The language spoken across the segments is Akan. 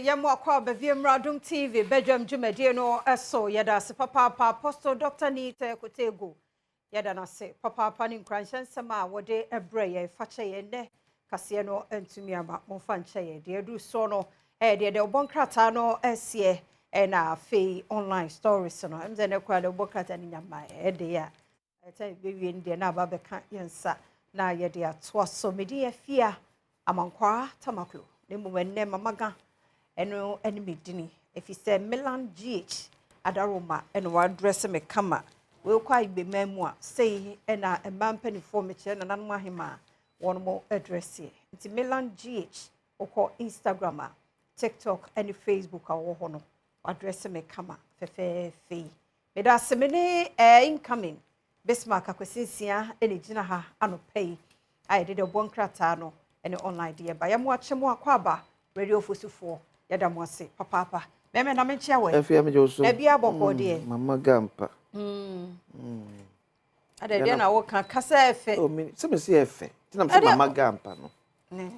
yamo akwa beviem Adom TV bedwam dwumadie no eso yeda se papa apostle Dr. Nita Kotego yeda na se papa ni nkranhyensem a wode ebre ye fache ye ne kase no antumi ama monfa nche ye de edu so no de obonkrata no esie na fe online stories no emze ne kwa de obonkrata ni nyama de ya eta bewie ndi na aba beka yensa na ye de ato so medi afia amankwa tamaklo ne muwenne mamaga eno enemy dini if you say Milan GH adaroma eno wa dress me kama we kwa ibe mamu a say na emampa for me che na nanu ahema won mo address here nti Milan GH okọ Instagram a TikTok and Facebook a wo ho no address me kama fefe me da se me ne incoming Bismarck akwesinsia ene gina ha ano pay I did a bon krata no ene online dia ba ya mo achemo akwaba radio fosufo yada mo ase papa meme na me chia we afia me jo so na bia boko de mama gampa ada de na wo kan kasa efe oh me se me se efe ti na me mama gampa no ne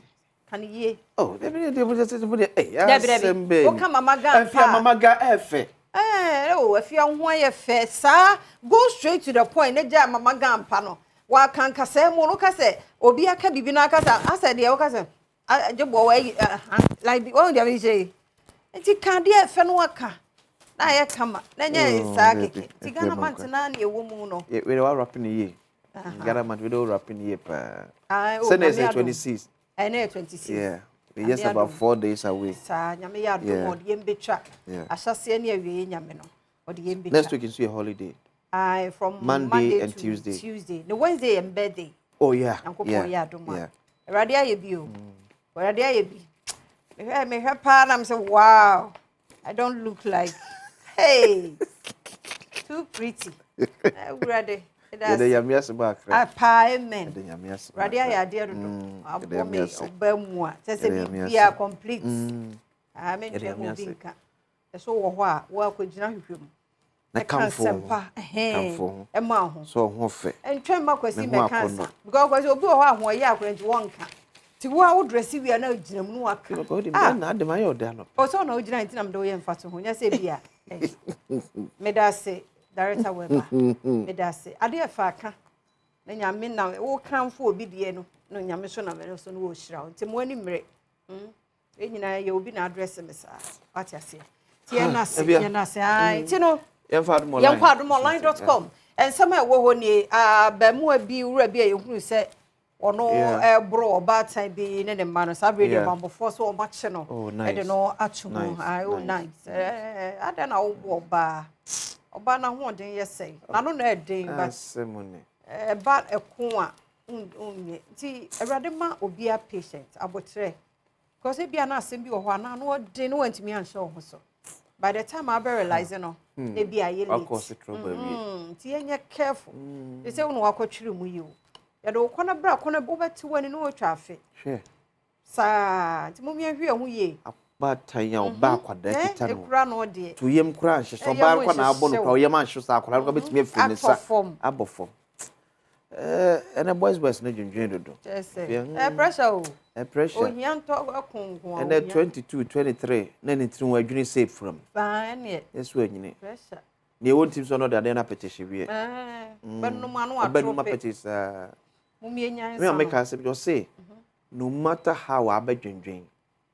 kan ye oh de me ya sembe wo kan mama gampa afia mama ga efe afia ho ye fe sa go straight to the point ne ja mama gampa no wa kan kasa mu no kasa obi aka bibi na kasa asa de wo kasa ajebo we like one dey be say enti kan dey efe no aka na ye kama na nya isa keke ti Ghana mant na na ewo mu no we wa rapping ye Ghana mant we do rapping ye pa Sunday 26 na 26 yeah we just about 4 days away sa nyame ya do mo de mbetwa ahyase na awie nyame no o de mbetwa next week is your holiday from Monday and to Tuesday no Wednesday and birthday oh yeah yeah radia ye bi o radia ye bi me pa na say wow I don't look like hey too pretty ready that's the yamias back amen radia ya de do abome obamu a say be complete amen dem binka so wo ho a wo akogina hwehwem na kamfo ema ho so ho fe entwe makwasi me kansa because kwasi obi wo ho a ho ye akwanti wonka ti wo a wo dress wi na ogina mu no aka na de mayo de ano o so na ogina nti na me do ye mfato ho nya se bia me da se director weba me da se ade efa aka na nyame na wo kanfo obi de no no nyame so na me so no wo hira nti mo ani mre enyina ye obi na address me sa ati ase ti na se ai ti no yemfadomonline.com and some wo ho ni ba mu abi wura bi e hunu se ono bro oba time bi ne ma no sabre de bambo force o ma che no e de no atumu ai o nice ada na wo oba na ho den yesei na no na den ba semone ba eko a unye ti awrade ma obi a patient abotre because e bia na asem bi wo ho na no den no antimi anhye wo ho so by the time I realize no e bia ye late of course it trouble we ti enye careful they say no akotwiri mu yi o ya do kona bra kona bo beti wani no otwa afe hwe sa ti mumia hwe ho ye ba tan ya oba kwada kita no ekura no de to yem kura nhye so ba kwa na abo no kwa yem anhye so akora no betimi afiri ne sa abofo and boys na dwendwen dodo pressure o pressure o hianto akonko and 22 23 na ni tiri wa adwene safe from fine yes we nyine pressure ne won team so no da na petition wie benno ma no benno ma petition mumie nyan me make us just say no matter how abadwendwen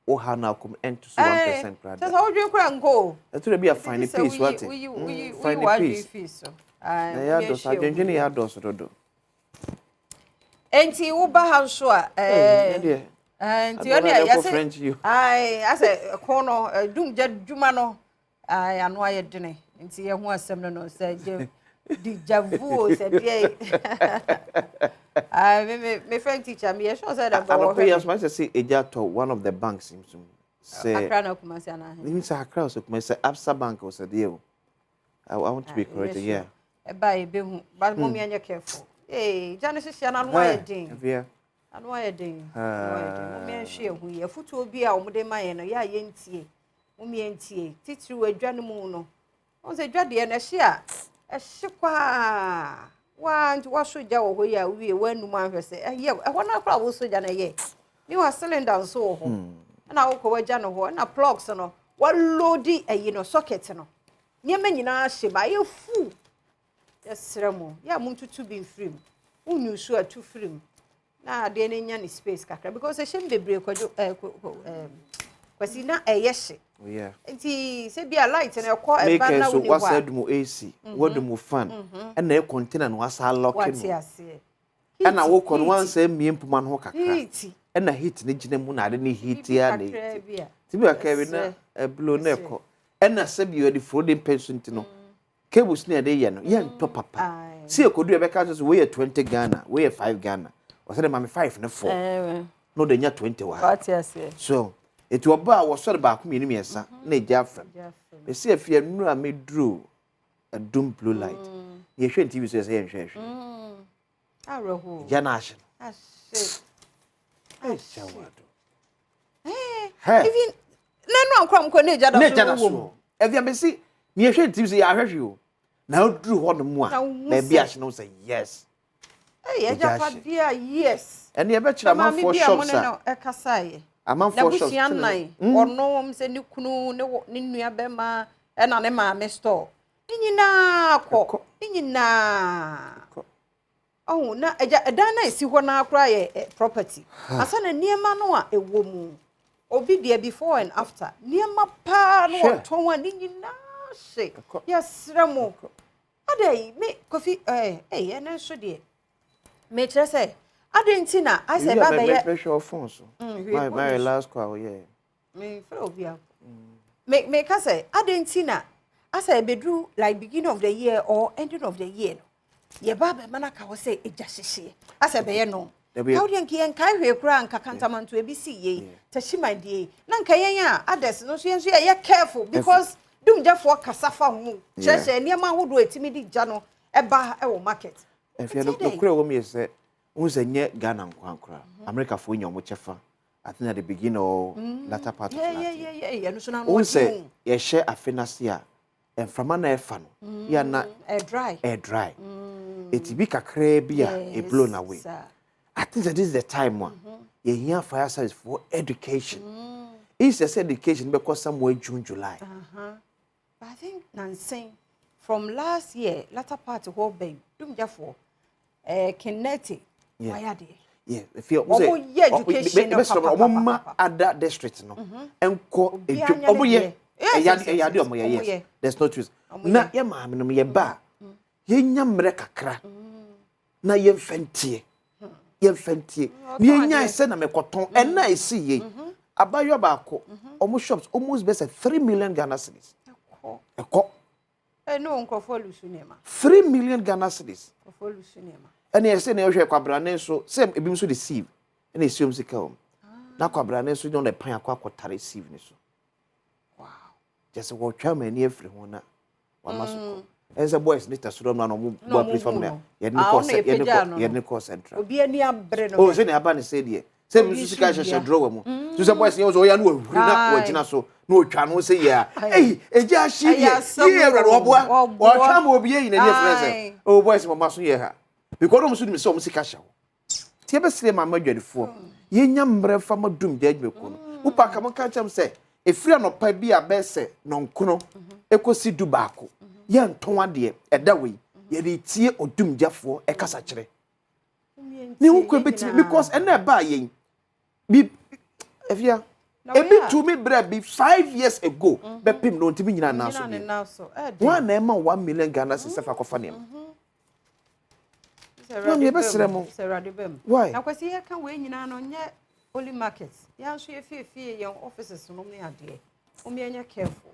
o ha na kom ento so 1% crowd just how you kura nko it will be a fine piece what fine piece so ya do sa adwendwen ya do so dodo enti wo ba ha so a enti oni ya say ai ase kono dum jadjuma no ai anu aye dene enti ye ho asem no say di javu say dey my friend teacher me sure said that go yes my say eja to one of the banks say Accra na Kumasi ana he say Accra so Kumasi Absa bank was there I want to be correct yeah e ba e be hu but mo me anya careful jane hihia na no aye din anu aye din mo me hwe hu ye futu obi a omde maye no ya ye ntie mo me ntie titiri wadwa no mu no on se dwade na hye a hye kwa wa nti wa soja wo ho ya wie wanu ma hwe se ye e ho na kra wo soja na ye ni wa cylinder so ho na wo ko waja no ho na plugs no wa loadi ayi no socket no niema nyina hye ba ye fu yesremo ya muntutu bi mfrim unu su atu frim na de ne nya ni space kakra because e hye bebre kwajo kwasi na eyehye yeah nti se bia light na ekọ eba na wo ni wa wasa dumu AC wodumu fan na e container no wasa lock no wati ase na wo kon wan say miempuma no kakra na heat ne gina mu na ade ne heat ya ne ti bi aka bi na blow na ekọ na se bi odi froden pension no cables ne ade ye no ye nto papa si ekodu e be ka so we 20 Ghana we 5 Ghana wasa de mame 5 ne 4 no de nya 20 wa wati ase so eti oba wo sori ba ko mienu miesa na eja afem be si afia nuru a medru a dum blue light ye hwe TV so ye hwe aroho ja na ahye shawado even nanu ankram ko na eja da so wo afia be si ye hwe TV so ye ahwehwe o na odru ho no mu a na bia ahye no say yes eja fa dia yes ene ye be kira man for shops a e kasaye amam for shops orno se ni kunu ne nua be ma e na ne ma me store nyina ko nyina oh na eja edan na esi ho na akra ye property asa na niema no a ewo mu obi dia before and after niema pa no ton wa nyina se yesremo adai me kofi ene so de me kire se adentina I say baba ye pressure phone so my last call yeah me for obia me ka say adentina I say bedru like beginning of the year or ending of the year ye baba manaka wo say eja hyehye I say be ye no how dey nki en kai hwe kura nka kantamanto ebi si ye tashimandie na nka yen a others no so yen so ye careful because dum jafo kasafa hu chese niam ahodo etimi di gya no eba e wo market if you look kura wo me say unse nye Ghana nkwankura America fo nyomo chefa I think at the beginning or latter part of yeah no so na unse ye share afenase a enframa na efa no ya na air dry it be kakra bia e blown away I think that this is the time one ye here fire service for education is just education because somewhere June July but I think Nancy from last year latter part of whole babe dum jafo Kinetic yeah if you education no other district no enko omoye eyade omoye yes there's no truth na ye ma me no ye ba ye nya mre kakra na ye mfantie ni nya se na mekoton na esi ye abayo ba ko omo shops almost best 3 million Ghana cedis eko no nkofo lusunema 3 million Ghana cedis nkofo lusunema ene ese na ehwe kwabrane so sem ebim so deceive ene esiom sika o na kwabrane so don the pan akwa receive ni so wow just wo twa mani afri ho na wa maso ense boys ni tasoro na no bo place from there ye ni ko central obi ani abre no oh se ne aba ne se de sem so sika hye draw mu so se boys ni o ya no ahuri na wo gina so na otwa no se ya eja hye ye ewre oboa o twa ma obi ye ni friends oh boys mama so ye ha because no musu so musika hye tie be sire mama dwadefo ye nya mbre fa madum judgment ko no upa ka monka cham se efiri anopa bi abese nonkono ekosi du baako ye nton ade eda we ye de tie odum jafo e kasa kire ni hunko beti because ena ba yen bi efia ebi to me bra bi 5 years ago be pim no ntimi nyina na so one na ema 1 million Ghana se fa kofa ne no me be seremo why na kwesi ye kan we nyina no nye only market ya so ye fie ye offices no me ade o me anya careful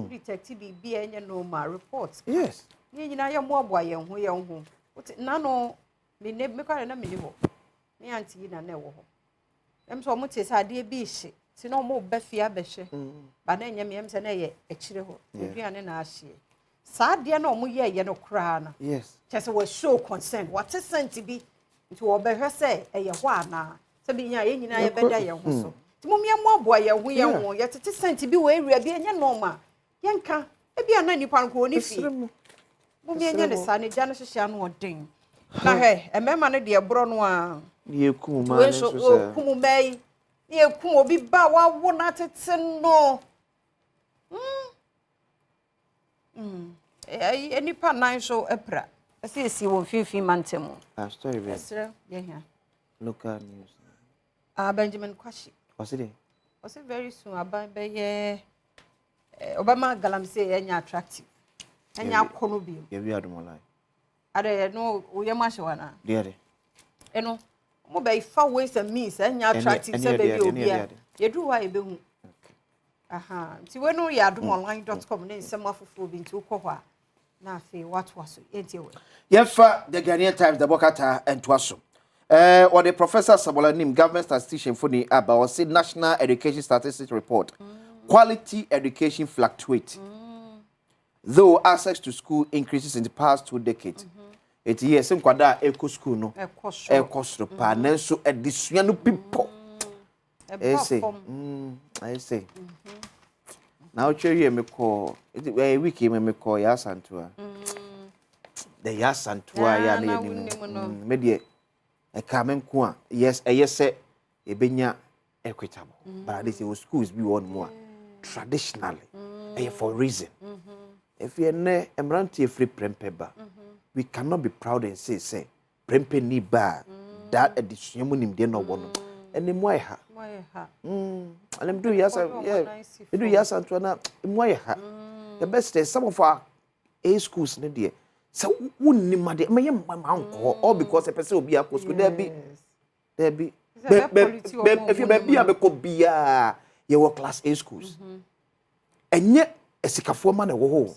detective bi anya normal reports yes ye nyina ye moaboa ye ho na no me ne me kwa na me ni ho me anti na na wo ho em so mo te sa ade bi hye ti no mo ba fie abehwe ba na nya me em se na ye akire ho eduane na ahye sa ade na mo ye no kra na yes chese we show consent what is sent bi nti wo behwe se eye ho ana se bi nya ye nyina ye beda ye ho so ti mo me moaboa ye ho ye tete sent bi we area bi enya normal ye nka e bi ana nipa nko oni fi mo me nya ne sa ne gya no hyehyia no odin na he emema no de bro no a ye kuma ne so kumu bai Ye ku obi ba wa wo na tete no. Enipa nan so epra. Esi won fifi mantemu. Story be. Esre, ye here. Local news. Benjamin Quarshie. Was it? Was it very soon about be Obama galamsey enya attractive. Enya kono bi. Ye bi Adom online. Ade no we ma hwe wana. There. Eno mo be fa ways and means enya attractive say baby obi a. Ye do wa e be hu. Aha. Ti we no ya adomonline.com ne nsem afofo bi nti ukọ hɔ a. Na afi what was enti we. Ye fa the Ghanaian Times the Bokata and Twaso. Or the Professor Sabola Nim government statistician for the about say National Education Statistics Report. Quality education fluctuates. Though access to school increases in the past 2 decades. It years some kwada eco school no. Eco pa nenso edisua no people. I say. Now cherry me call. It a week me call ya santua. The ya santua ya ne media. A kamen kwa yes say e benya equitable. But this schools be one more traditionally. For reason. If you ne emranti free prempeba. We cannot be proud and say prempe ni ba that edition munim de no wono. Eni moye ha. Alem do yes yeah. Do yes Antoine moye ha. The best is some of our A schools ne there. So wunni made me yam all because a person will be a school there be if you be a ko bia your class A schools and yet a sikafo man e wo ho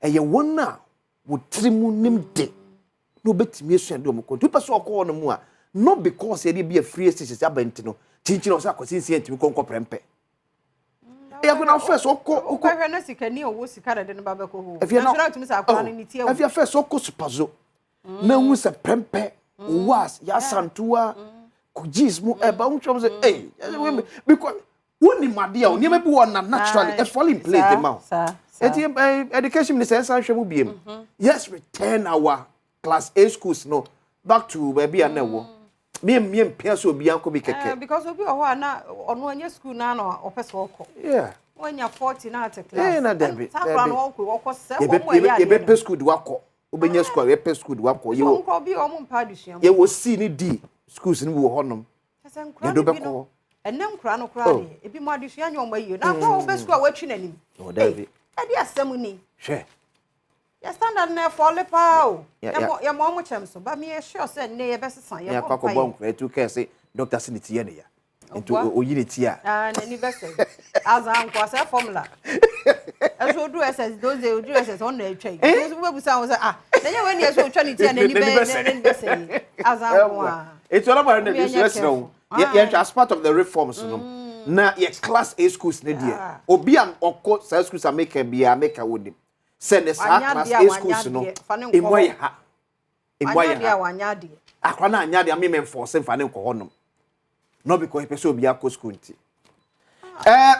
e ye wona wo trimu nim de no betimi esuan de mo ko tu person ko no mu a not because e dey be a free station abenti no chinchino so akosinsi entimi konko prempe ya go na first okko hwe na sikani owo sikara de no ba beko ho na sura tumi sa akwa ni tie if you first okko supazo na hu se prempe was ya santua kujismu e ba unchom say because woni made a oni ma bi wona naturally e fall in place the mouth education minister san hwemu biem yes return our class A schools no back to baby anewo me piaso obi anko bi keke because obi ho na ono anya school na na opeso okọ yeah wanya 40 na at class na David takwa no okọ se wo ya ye be school di wakọ obenya school ye pe school di wakọ ye wo bi o mo mpa dusua ye wo si ni di schools ni wo honom ye do beko enem kura no kura de ebi mo adusua nya omo yiyo na kwa obe school watwi nanim no David e di asem ni hwe ya standard na fall pa o ya mo mo chem so ba me sure say ne ye besesan ye ko bon kura tu ke say doctor siniti ye ne ya into oyire ti a na ni bese azan kwa say formula eso do ss those do ss on na atwa those we busa wo say na ye we ni eso atwa ni ti a na ni bese azan kwa it's all about the business no yeah as part of the reforms no na yes class A schools ne dia obi am okko sa schools make bia make wodim send the class A schools no emoy ha wanya de akwa na anya de me enforce fa ne nko honom no because person obi akọ school nti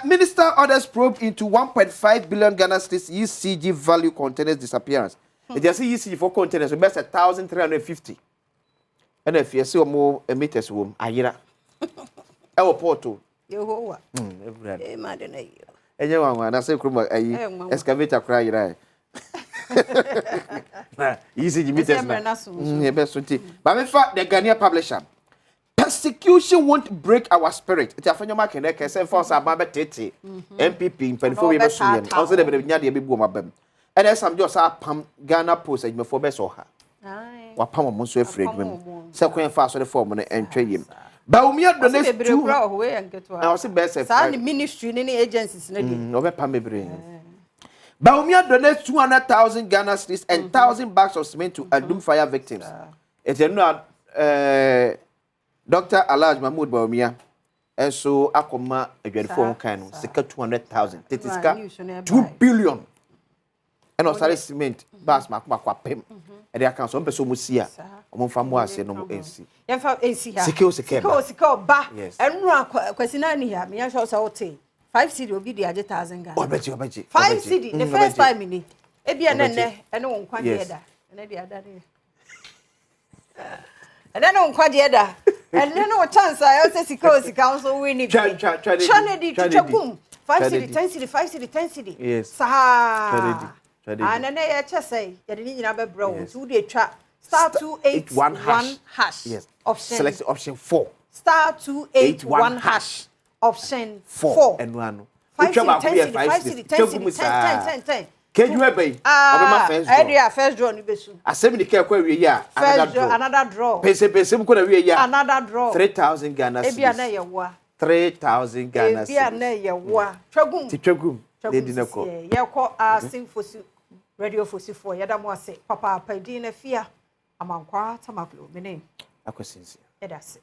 minister orders probe into 1.5 billion Ghana cedis ECG value containers disappearance it just ECG for containers best 1350 and if you see more emitters wom ayira e wo porto Yehowa every ma de na yo enye wanwa na say krum ayi excavator kra ayira na ECG meters na e be so ti ba me fa the Ghanaian publisher persecution won't break our spirit. It's a phenomenon that can say for some tete MPP in 24 years. Also, the Benyadi be boom abem. And as I'm just a pam Ghana post and before best or her. What pam months were afraid women. Second fast on the form and trade him. But we are the next 2 away and get to our best ministry in any agencies. No, pam brain. But we are the next 200,000 Ghana cedis and 1,000 bags of cement to Adom fire victims. It's not Dr. Alaj Mahmoud Baumia, and so Akoma again kind of 200,000. It is 2 billion. And also cement, Bas Makwa Pim, and they account some person Musia, among Famoise no AC. Secure, ba, and run Quesinani here, me I shall say 5 cedi will be the 1,000 Ghana. 5 cedi, the first 5 minutes. Ebian and no one quite and the other. And then on quite And then no chance I also see council winning. Chanedi chapum 5 city 10 city 5 city 10 city. Yes. Sa. And then I just say you need to bro to the trap star 281 hash. Yes. Option select option 4. Star 281 hash. Option 4 and 1. 5 city 10 city 10. Can you obey? First draw ni besu. Asem ni ke kwa wie ya another draw. Pese ko na wie ya. Another draw. 3000 Ghana cedis. Ebia na ye wa. 3000 Ghana cedis. Ebia na ye wa. Twagum. Ti twagum. Lady na ko. Ye ko sing fosi radio fosi for ye da mo ase. Papa pa di na fia. Amankwa tamaklo mene. Akosinsi. Edase.